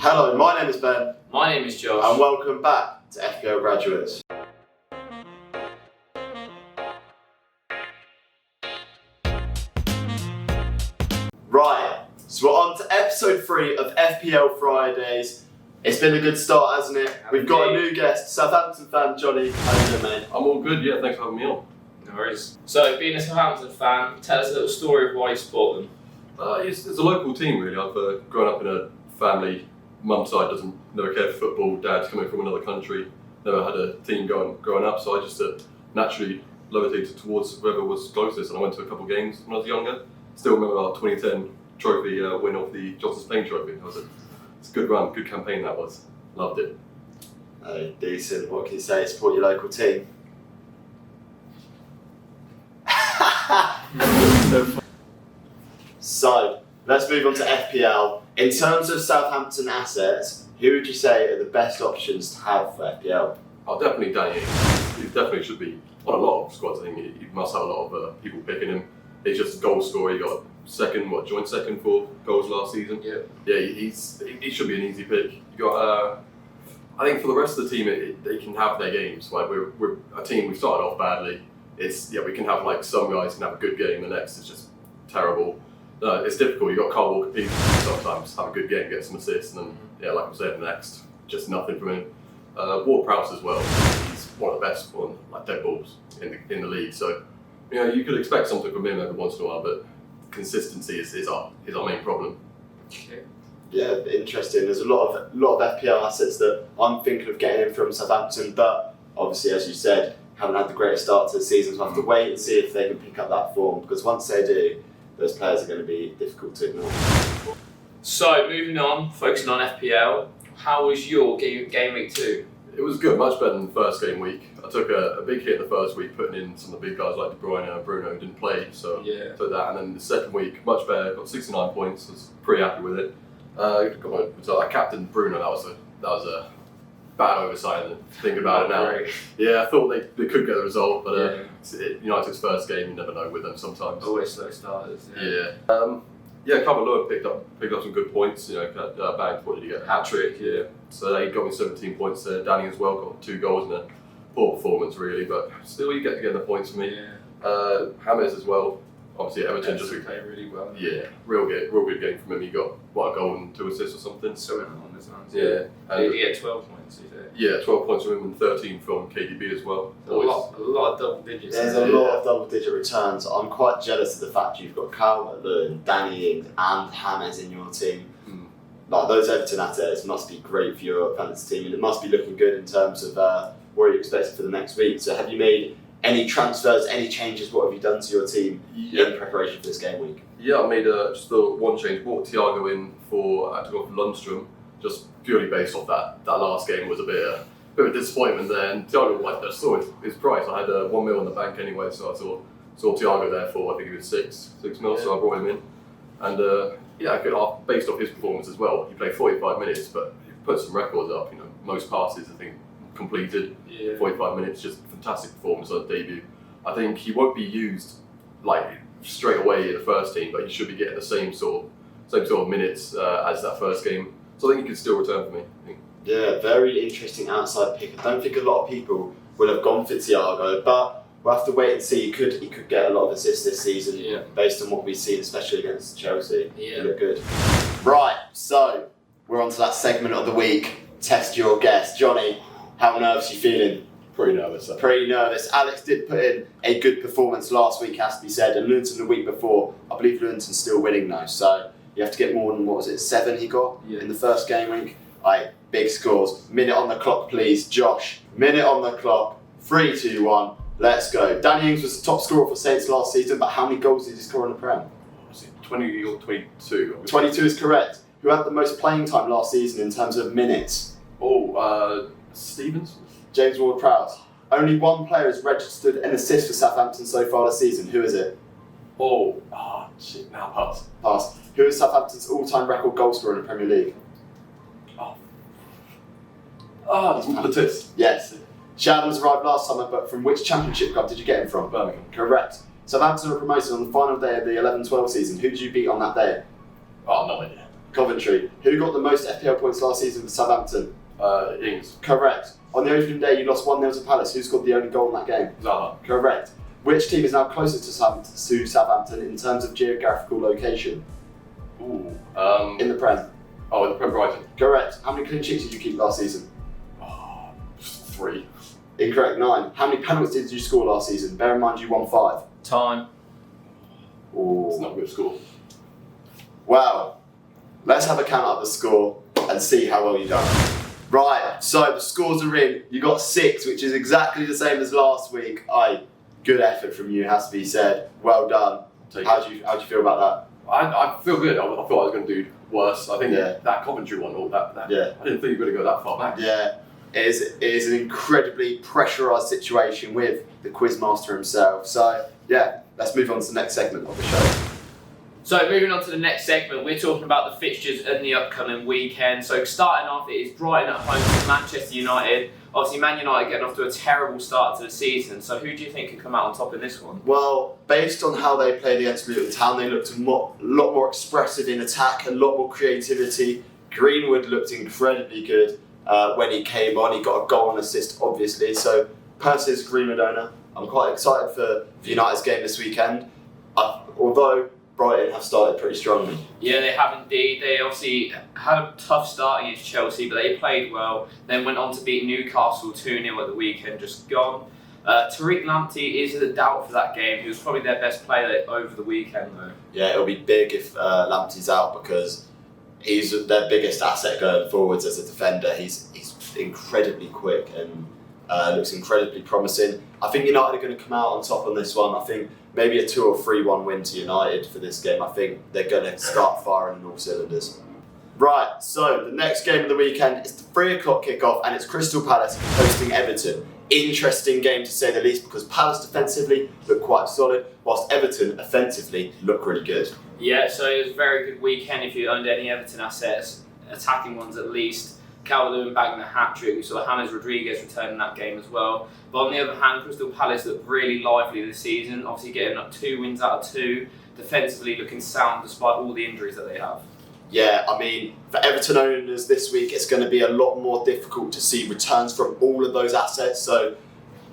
Hello, my name is Ben. My name is Josh. And welcome back to FPL Graduates. Right, so we're on to episode 3 of FPL Fridays. It's been a good start, hasn't it? We've got a new guest, Southampton fan Johnny. How you doing, mate? I'm all good, yeah, thanks for having me on. No worries. So, being a Southampton fan, tell us a little story of why you support them. It's a local team, really. I've grown up in a family. Mum's side never cared for football. Dad's coming from another country. Never had a team growing up, so I just naturally gravitated towards whoever was closest. And I went to a couple of games when I was younger. Still remember our 2010 trophy win off the Johnnies Socials trophy. It's a good run, good campaign that was. Loved it. Decent. What can you say? Support your local team. So, let's move on to FPL. In terms of Southampton assets, who would you say are the best options to have for FPL? Oh, definitely Danny. He definitely should be on a lot of squads. I think he must have a lot of people picking him. He's just a goal scorer. He got joint second for goals last season. Yeah. Yeah, he should be an easy pick. You got. I think for the rest of the team, they can have their games. Like we're a team. We started off badly. We can have like some guys can have a good game. The next is just terrible. It's difficult. You got Carl Walker Peters sometimes have a good game, get some assists, and then like I said, the next just nothing from him. Ward-Prowse as well. He's one of the best dead balls in the league. So you could expect something from him every once in a while, but consistency is our main problem. Okay. Yeah, interesting. There's a lot of FPL assets that I'm thinking of getting in from Southampton, but obviously, as you said, haven't had the greatest start to the season, so I have to wait and see if they can pick up that form, because once they do, those players are going to be difficult to ignore. So, moving on, focusing on FPL, how was your game week 2? It was good, much better than the first game week. I took a big hit the first week, putting in some of the big guys like De Bruyne and Bruno who didn't play, so I took that. And then the second week, much better, got 69 points, was pretty happy with it. So I captained Bruno, that was a bad oversight, thinking about it now. Great. Yeah, I thought they could get the result, but United's first game, you never know with them sometimes. Always slow starters. Yeah. Calvert Lewin picked up some good points. Bagged, what did he get? Hat-trick, yeah. So he got me 17 points there. Danny as well got 2 goals in a poor performance really, but still you get the points for me. Yeah. James as well. Obviously Everton just played really well. Yeah, real good game from him. He got a goal and 2 assists or something. So on this one. Yeah. Did he get 12 points? Yeah, 12 points from him and 13 from KDB as well. A lot of double digits. There's a lot of double-digit returns. I'm quite jealous of the fact you've got Calvert-Lewin, Danny Ings, and James in your team. Like those Everton assets must be great for your fantasy team, and it must be looking good in terms of what you expect for the next week. So, have you made any transfers, any changes? What have you done to your team in preparation for this game week? Yeah, I made just the one change. Brought Thiago in I had to go for Lundstrom, just purely based off that last game was a bit of a disappointment there. And Thiago, I saw his price. I had 1 mil in the bank anyway, so I saw Thiago there for I think it was 6 mil. So I brought him in, and based off his performance as well. He played 45 minutes, but he put some records up. Most passes I think completed. 45 minutes, just fantastic performance on debut. I think he won't be used straight away in the first team, but he should be getting the same sort of minutes as that first game. So I think he could still return for me. I think. Yeah, very interesting outside pick. I don't think a lot of people will have gone for Thiago, but we'll have to wait and see. He could get a lot of assists this season, based on what we've seen, especially against Chelsea. Yeah. He looked good. Right, so we're on to that segment of the week. Test your guess. Johnny, how nervous are you feeling? Pretty nervous. Pretty nervous. Alex did put in a good performance last week, has to be said, and Luton the week before. I believe Luton's still winning though, so you have to get more than 7 he got in the first game week. Big scores. Minute on the clock, please. Josh, minute on the clock. 3, 2, 1. Let's go. Danny Ings was the top scorer for Saints last season, but how many goals did he score in the Prem? Was it 20 or 22? 22 is correct. Who had the most playing time last season in terms of minutes? Stevens? James Ward-Prowse. Only one player has registered an assist for Southampton so far this season. Who is it? Now pass. Pass. Who is Southampton's all-time record goal scorer in the Premier League? Lettuce. Yes. Shadams arrived last summer, but from which championship club did you get him from? Birmingham. Correct. Southampton were promoted on the final day of the 11-12 season. Who did you beat on that day? No idea. Coventry. Who got the most FPL points last season for Southampton? Ings. Correct. On the opening day, you lost 1-0 to Palace. Who scored the only goal in that game? Zaha. Correct. Which team is now closer to Southampton in terms of geographical location? Ooh. In the Prem. Oh, in the Prem Brighton. Correct. How many clean sheets did you keep last season? 3. Incorrect. 9. How many penalties did you score last season? Bear in mind you won 5. Time. Ooh. It's not a good score. Well, let's have a count of the score and see how well you've done. Right, so the scores are in. You got 6, which is exactly the same as last week. Good effort from you, has to be said. Well done. How do you feel about I feel good. I thought I was going to do worse. I think Yeah. that Coventry one, Yeah. I didn't think you were going to go that far back. that? Yeah, it is an incredibly pressurised situation with the quizmaster himself. So yeah, let's move on to the next segment of the show. So moving on to the next segment, we're talking about the fixtures in the upcoming weekend. So starting off, it is Brighton at home to Manchester United. Obviously, Man United getting off to a terrible start to the season. So who do you think can come out on top in this one? Well, based on how they played against Luton Town, they looked a lot more expressive in attack, a lot more creativity. Greenwood looked incredibly good when he came on. He got a goal and assist, obviously. So, personally, as a Greenwood owner, I'm quite excited for United's game this weekend. Although Brighton have started pretty strongly. Yeah, they have indeed. They obviously had a tough start against Chelsea, but they played well. Then went on to beat Newcastle 2-0 at the weekend, just gone. Tariq Lamptey is a doubt for that game. He was probably their best player over the weekend, though. Yeah, it'll be big if Lamptey's out because he's their biggest asset going forwards as a defender. He's incredibly quick and looks incredibly promising. I think United are going to come out on top on this one. I think maybe a 2 or 3-1 win to United for this game. I think they're going to start firing on all cylinders. Right, so the next game of the weekend is the 3 o'clock kickoff and it's Crystal Palace hosting Everton. Interesting game to say the least because Palace defensively look quite solid whilst Everton offensively look really good. Yeah, so it was a very good weekend if you owned any Everton assets, attacking ones at least. Calvert-Lewin bagging a hat-trick. We saw James Rodriguez return in that game as well. But on the other hand, Crystal Palace looked really lively this season, obviously getting up 2 wins out of 2, defensively looking sound despite all the injuries that they have. Yeah, I mean, for Everton owners this week, it's going to be a lot more difficult to see returns from all of those assets. So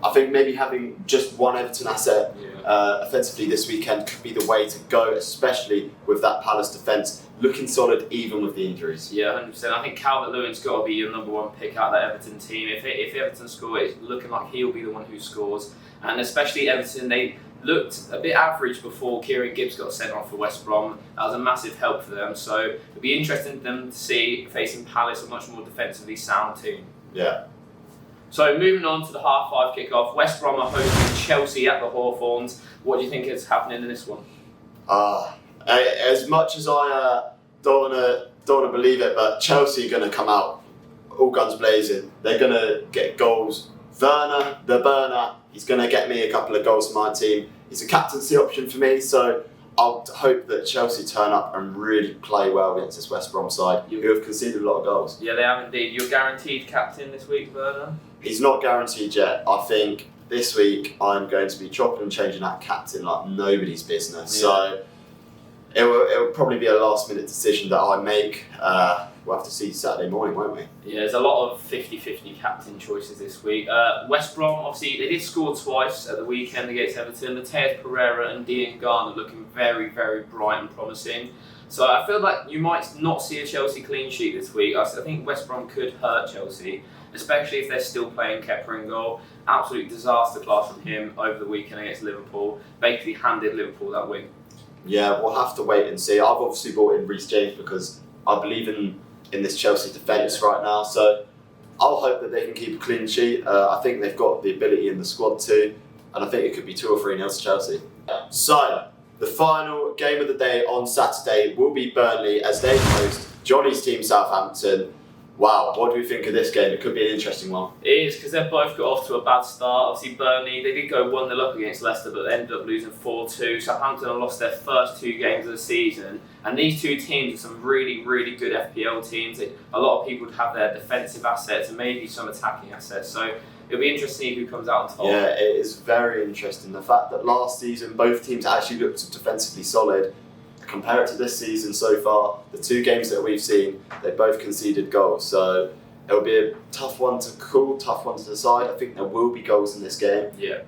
I think maybe having just one Everton asset offensively this weekend could be the way to go, especially with that Palace defence looking solid even with the injuries. Yeah, 100%. I think Calvert-Lewin's got to be your number 1 pick out of that Everton team. If Everton score, it's looking like he'll be the one who scores. And especially Everton, they looked a bit average before Kieran Gibbs got sent off for West Brom. That was a massive help for them. So it'll be interesting for them to see facing Palace, a much more defensively sound team. Yeah. So moving on to the 5:30 kickoff, West Brom are hosting Chelsea at the Hawthorns. What do you think is happening in this one? As much as I don't want to believe it, but Chelsea are going to come out all guns blazing. They're going to get goals. Werner, the burner, he's going to get me a couple of goals for my team. He's a captaincy option for me, so I'll hope that Chelsea turn up and really play well against this West Brom side, who have conceded a lot of goals. Yeah, they have indeed. You're guaranteed captain this week, Werner? He's not guaranteed yet. I think this week I'm going to be chopping and changing that captain like nobody's business. Yeah. So it will probably be a last minute decision that I make. We'll have to see Saturday morning, won't we? Yeah, there's a lot of 50-50 captain choices this week. West Brom, obviously, they did score twice at the weekend against Everton. Mateus Pereira and Dean Garner looking very, very bright and promising. So I feel like you might not see a Chelsea clean sheet this week. I think West Brom could hurt Chelsea, especially if they're still playing Kepa in goal. Absolute disaster class from him over the weekend against Liverpool. Basically handed Liverpool that win. Yeah, we'll have to wait and see. I've obviously brought in Reece James because I believe in this Chelsea defence right now. So I'll hope that they can keep a clean sheet. I think they've got the ability in the squad too. And I think it could be 2 or 3-0 to Chelsea. So the final game of the day on Saturday will be Burnley as they host Johnnies team Southampton. Wow, what do we think of this game? It could be an interesting one. It is, because they've both got off to a bad start. Obviously, Burnley, they did go 1-0 up against Leicester, but they ended up losing 4-2. Southampton have lost their first 2 games of the season. And these 2 teams are some really, really good FPL teams. A lot of people would have their defensive assets and maybe some attacking assets. So it'll be interesting to see who comes out on top. Yeah, it is very interesting. The fact that last season both teams actually looked defensively solid compare it to this season so far, the 2 games that we've seen, they both conceded goals. So it'll be a tough one to call, tough one to decide. I think there will be goals in this game. Yeah.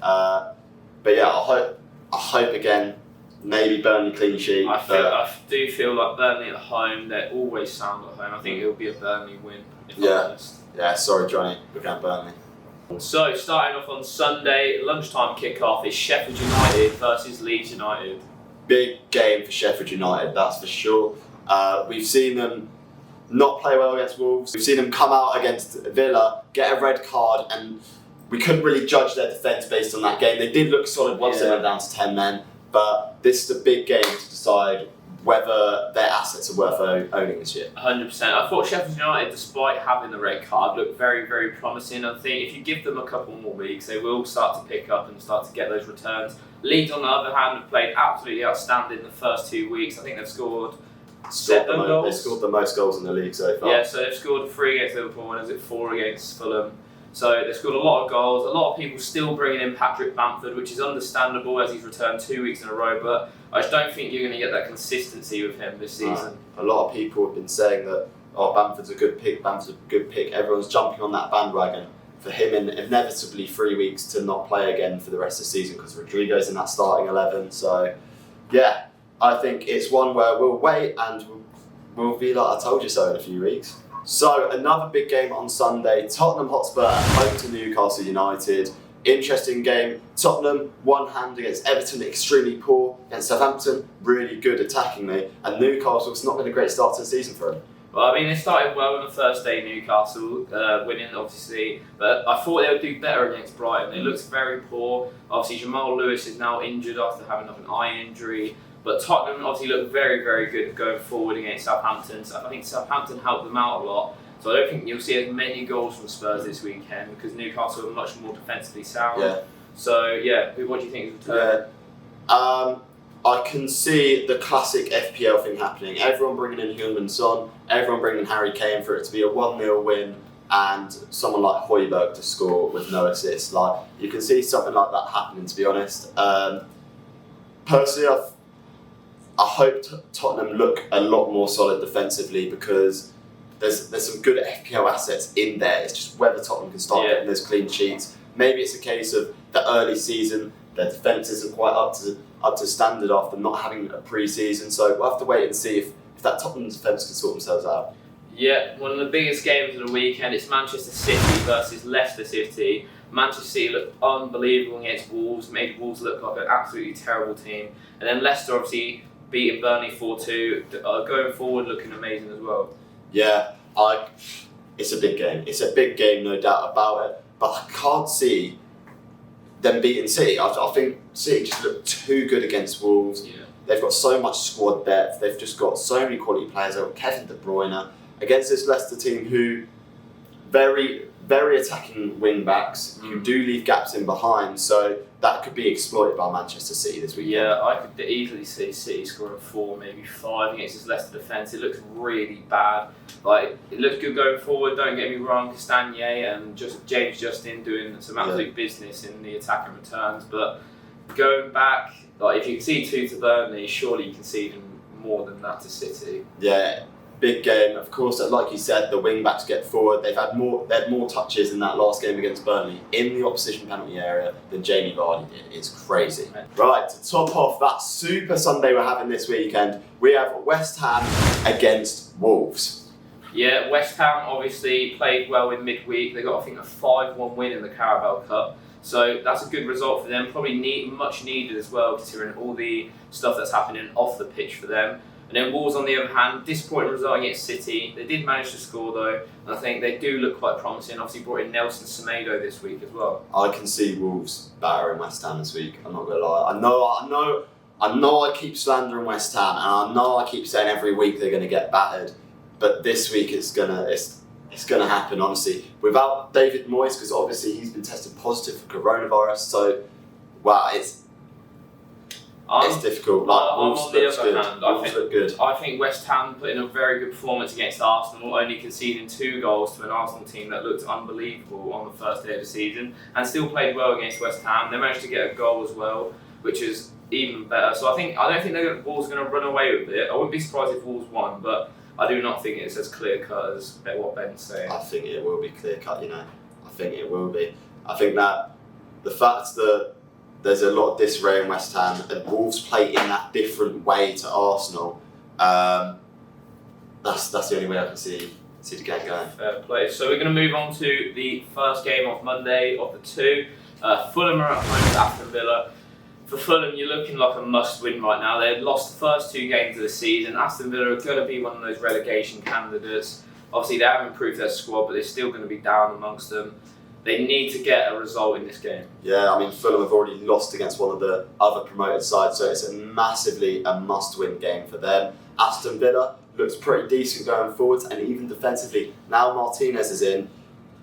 But yeah, I hope again, maybe Burnley clean sheet. I do feel like Burnley at home, they're always sound at home. I think it'll be a Burnley win, if I'm honest. Yeah, sorry Johnny, we're going Burnley. So, starting off on Sunday, lunchtime kick-off is Sheffield United versus Leeds United. Big game for Sheffield United, that's for sure. We've seen them not play well against Wolves. We've seen them come out against Villa, get a red card, and we couldn't really judge their defence based on that game. They did look solid once they went down to 10 men, but this is a big game to decide whether their assets are worth owning this year. 100%. I thought Sheffield United, despite having the red card, looked very, very promising. I think if you give them a couple more weeks, they will start to pick up and start to get those returns. Leeds, on the other hand, have played absolutely outstanding the first 2 weeks. I think they've scored 7 goals. They scored the most goals in the league so far. Yeah, so they've scored 3 against Liverpool and 4 against Fulham. So they've scored a lot of goals. A lot of people still bringing in Patrick Bamford, which is understandable as he's returned 2 weeks in a row, but I just don't think you're going to get that consistency with him this season. A lot of people have been saying that, Bamford's a good pick, Everyone's jumping on that bandwagon for him in inevitably 3 weeks to not play again for the rest of the season because Rodrigo's in that starting 11. So, yeah, I think it's one where we'll wait and we'll be like, I told you so in a few weeks. So, another big game on Sunday, Tottenham Hotspur at home to Newcastle United. Interesting game. Tottenham, one hand against Everton, extremely poor. Against Southampton, really good attackingly. And Newcastle's not been a great start to the season for them. Well, I mean, they started well on the first day, Newcastle, winning, obviously. But I thought they would do better against Brighton. They looked very poor. Obviously, Jamal Lewis is now injured after having an eye injury. But Tottenham obviously looked very, very good going forward against Southampton. So I think Southampton helped them out a lot. So I don't think you'll see as many goals from Spurs this weekend because Newcastle are much more defensively sound. Yeah. So yeah, what do you think is the return? Yeah. I can see the classic FPL thing happening. Everyone bringing in Heung-min Son, everyone bringing in Harry Kane for it to be a 1-0 win, and someone like Højbjerg to score with no assist. Like you can see something like that happening. To be honest, personally, I hope Tottenham look a lot more solid defensively because there's some good FPL assets in there. It's just whether Tottenham can start getting those clean sheets. Maybe it's a case of the early season, their defence isn't quite up to standard after not having a pre-season. So we'll have to wait and see if that Tottenham defence can sort themselves out. Yeah, one of the biggest games of the weekend is Manchester City versus Leicester City. Manchester City looked unbelievable against Wolves, made Wolves look like an absolutely terrible team. And then Leicester obviously beating Burnley 4-2, going forward looking amazing as well. Yeah, it's a big game. It's a big game, no doubt about it. But I can't see them beating City. I think City just look too good against Wolves. Yeah. They've got so much squad depth. They've just got so many quality players. They've got Kevin De Bruyne against this Leicester team who very, very attacking wing backs who do leave gaps in behind. So that could be exploited by Manchester City this weekend. Yeah, I could easily see City scoring 4, maybe 5 against this Leicester defence. It looks really bad. Like it looks good going forward. Don't get me wrong, Castagne and James Justin doing some absolute business in the attacking returns. But going back, like if you concede 2 to Burnley, surely you concede more than that to City. Yeah. Big game, of course. Like you said, the wing backs get forward. They had more touches in that last game against Burnley in the opposition penalty area than Jamie Vardy did. It's crazy. Right, to top off that Super Sunday we're having this weekend, we have West Ham against Wolves. Yeah, West Ham obviously played well in midweek. They got, I think, a 5-1 win in the Carabao Cup. So that's a good result for them. Probably much needed as well, considering all the stuff that's happening off the pitch for them. And then Wolves, on the other hand, disappointing result against City. They did manage to score though, and I think they do look quite promising. Obviously brought in Nelson Semedo this week as well. I can see Wolves battering West Ham this week. I'm not gonna lie. I know. I keep slandering West Ham, and I know I keep saying every week they're gonna get battered. But this week it's gonna happen. Honestly, without David Moyes, because obviously he's been tested positive for coronavirus. So, wow, it's difficult. Wolves on the other hand, look good. I think West Ham put in a very good performance against Arsenal, only conceding 2 goals to an Arsenal team that looked unbelievable on the first day of the season, and still played well against West Ham. They managed to get a goal as well, which is even better. So I don't think Wolves are going to run away with it. I wouldn't be surprised if Wolves won, but I do not think it's as clear cut as what Ben's saying. I think it will be clear cut. I think it will be. I think that the fact that there's a lot of disarray in West Ham and Wolves play in that different way to Arsenal. That's the only way I can see the game going. Fair play. So we're going to move on to the first game of Monday of the two. Fulham are at home to Aston Villa. For Fulham, you're looking like a must-win right now. They've lost the first 2 games of the season. Aston Villa are going to be one of those relegation candidates. Obviously, they haven't improved their squad, but they're still going to be down amongst them. They need to get a result in this game. Yeah, I mean, Fulham have already lost against one of the other promoted sides, so it's massively a must-win game for them. Aston Villa looks pretty decent going forwards, and even defensively, now Martinez is in,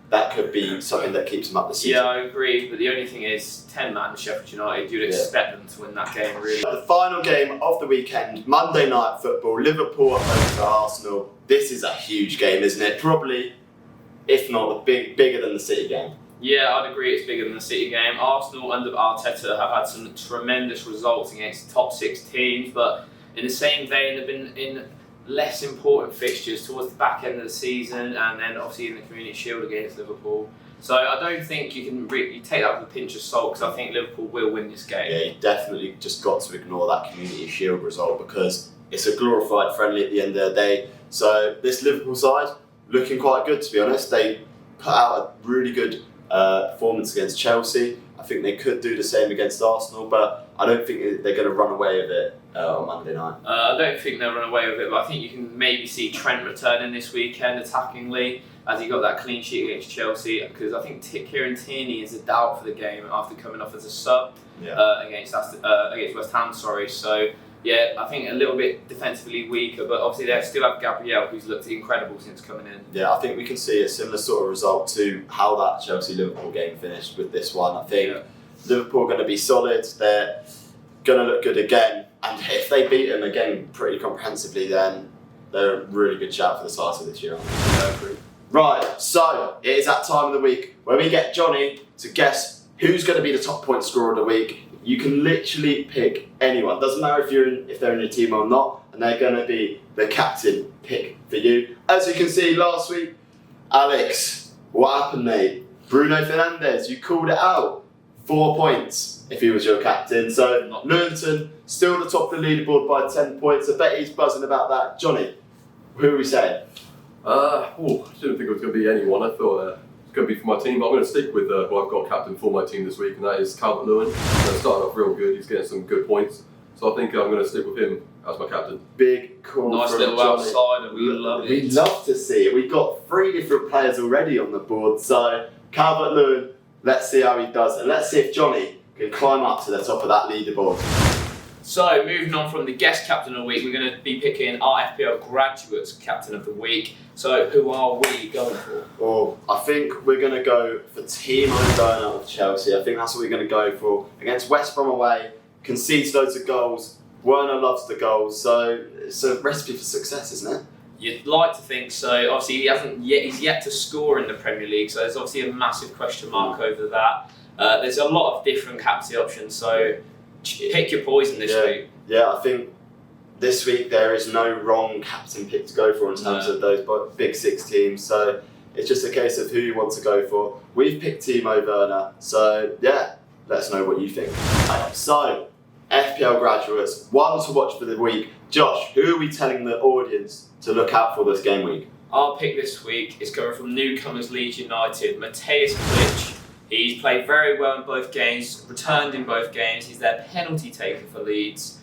that could be something that keeps them up this season. Yeah, I agree, but the only thing is, 10-man Sheffield United, you'd expect them to win that game, really. The final game of the weekend, Monday Night Football, Liverpool at home to Arsenal. This is a huge game, isn't it? Probably, if not bigger than the City game. Yeah, I'd agree it's bigger than the City game. Arsenal under Arteta have had some tremendous results against top 6 teams, but in the same vein, they've been in less important fixtures towards the back end of the season, and then obviously in the Community Shield against Liverpool. So I don't think you can you take that with a pinch of salt, because I think Liverpool will win this game. Yeah, you definitely just got to ignore that Community Shield result, because it's a glorified friendly at the end of the day. So this Liverpool side looking quite good, to be honest. They put out a really good performance against Chelsea. I think they could do the same against Arsenal, but I don't think they're going to run away with it on Monday night. I don't think they'll run away with it, but I think you can maybe see Trent returning this weekend attackingly, as he got that clean sheet against Chelsea, because I think Kieran Tierney is a doubt for the game after coming off as a sub against West Ham. So yeah, I think a little bit defensively weaker, but obviously they still have Gabriel, who's looked incredible since coming in. Yeah, I think we can see a similar sort of result to how that Chelsea-Liverpool game finished with this one. I think Liverpool are going to be solid, they're going to look good again, and if they beat them again pretty comprehensively, then they're a really good shout for the title this year. Right, so it is that time of the week where we get Johnny to guess who's going to be the top point scorer of the week. You can literally pick anyone. Doesn't matter if they're in your team or not, and they're going to be the captain pick for you. As you can see last week, Alex, what happened, mate? Bruno Fernandes, you called it out. 4 points if he was your captain. So Luton still at the top of the leaderboard by 10 points. I bet he's buzzing about that. Johnny, who are we saying? I didn't think it was going to be anyone. I thought going to be for my team, but I'm going to stick with who I've got captain for my team this week, and that is Calvert-Lewin. Started off real good, he's getting some good points, so I think I'm going to stick with him as my captain. Big call. Nice from little Johnny. outsider, we love it. We'd love to see it. We've got 3 different players already on the board, so Calvert-Lewin, let's see how he does, and let's see if Johnny can climb up to the top of that leaderboard. So, moving on from the guest captain of the week, we're going to be picking our FPL Graduates captain of the week. So, who are we going for? Oh, I think we're going to go for Timo Werner of Chelsea. I think that's what we're going to go for. Against West Brom away, concedes loads of goals. Werner loves the goals, so it's a recipe for success, isn't it? You'd like to think so. Obviously, he's yet to score in the Premier League, so there's obviously a massive question mark over that. There's a lot of different captain options, so pick your poison this week. Yeah, I think this week there is no wrong captain pick to go for in terms of those big 6 teams, so it's just a case of who you want to go for. We've picked Timo Werner, so yeah, let us know what you think. So, FPL Graduates, one to watch for the week. Josh, who are we telling the audience to look out for this game week? Our pick this week is coming from newcomers Leeds United, Matthias Klitsch. He's played very well in both games, returned in both games. He's their penalty taker for Leeds.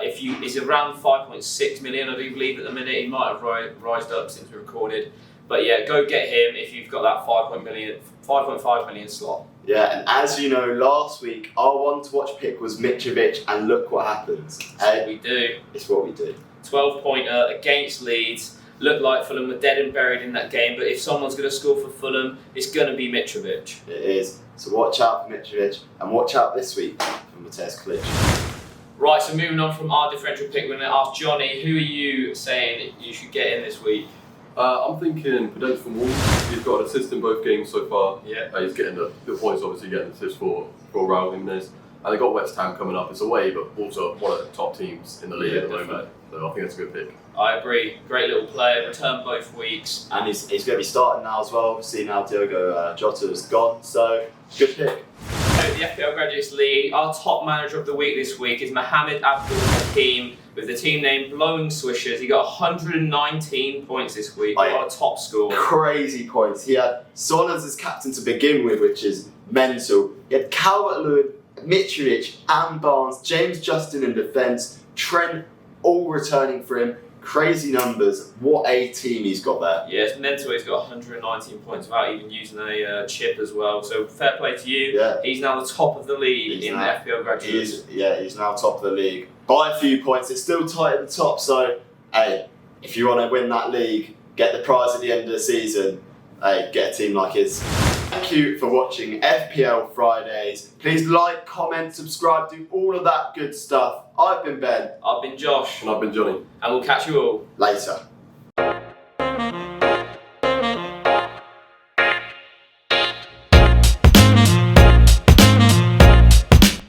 He's around 5.6 million, I do believe, at the minute. He might have rised up since we recorded. But yeah, go get him if you've got that 5.5 million slot. Yeah, and as you know, last week our one to watch pick was Mitrovic, and look what happens. It's what we do. It's what we do. 12-pointer against Leeds. Looked like Fulham were dead and buried in that game, but if someone's going to score for Fulham, it's going to be Mitrovic. It is. So watch out for Mitrovic, and watch out this week for Matthias Klitsch. Right, so moving on from our differential pick, we're going to ask Johnny, who are you saying you should get in this week? I'm thinking Podence from Wolves. He's got an assist in both games so far. Yeah. He's getting the points, obviously getting an assist for Raul Jimenez. And they've got West Ham coming up. It's away, but also one of the top teams in the league at the moment. So I think that's a good pick. I agree. Great little player. Returned both weeks. And he's going to be starting now as well. Obviously now Diogo Jota is gone. So good pick. So the FPL Graduates League, our top manager of the week this week is Mohamed Abdul Hakim with the team name Blowing Swishers. He got 119 points this week. He got a top score. Crazy points. He had Son as his captain to begin with, which is mental. He had Calvert-Lewin, Mitrovic, and Barnes, James Justin in defence, Trent all returning for him. Crazy numbers. What a team he's got there. Yeah, it's mental. He's got 119 points without even using a chip as well. So fair play to you. Yeah. He's now the top of the league the FPL Graduates. He's now top of the league. By a few points. It's still tight at the top. So, hey, if you want to win that league, get the prize at the end of the season, hey, get a team like his. Thank you for watching FPL Fridays. Please like, comment, subscribe, do all of that good stuff. I've been Ben. I've been Josh. And I've been Johnny. And we'll catch you all Later.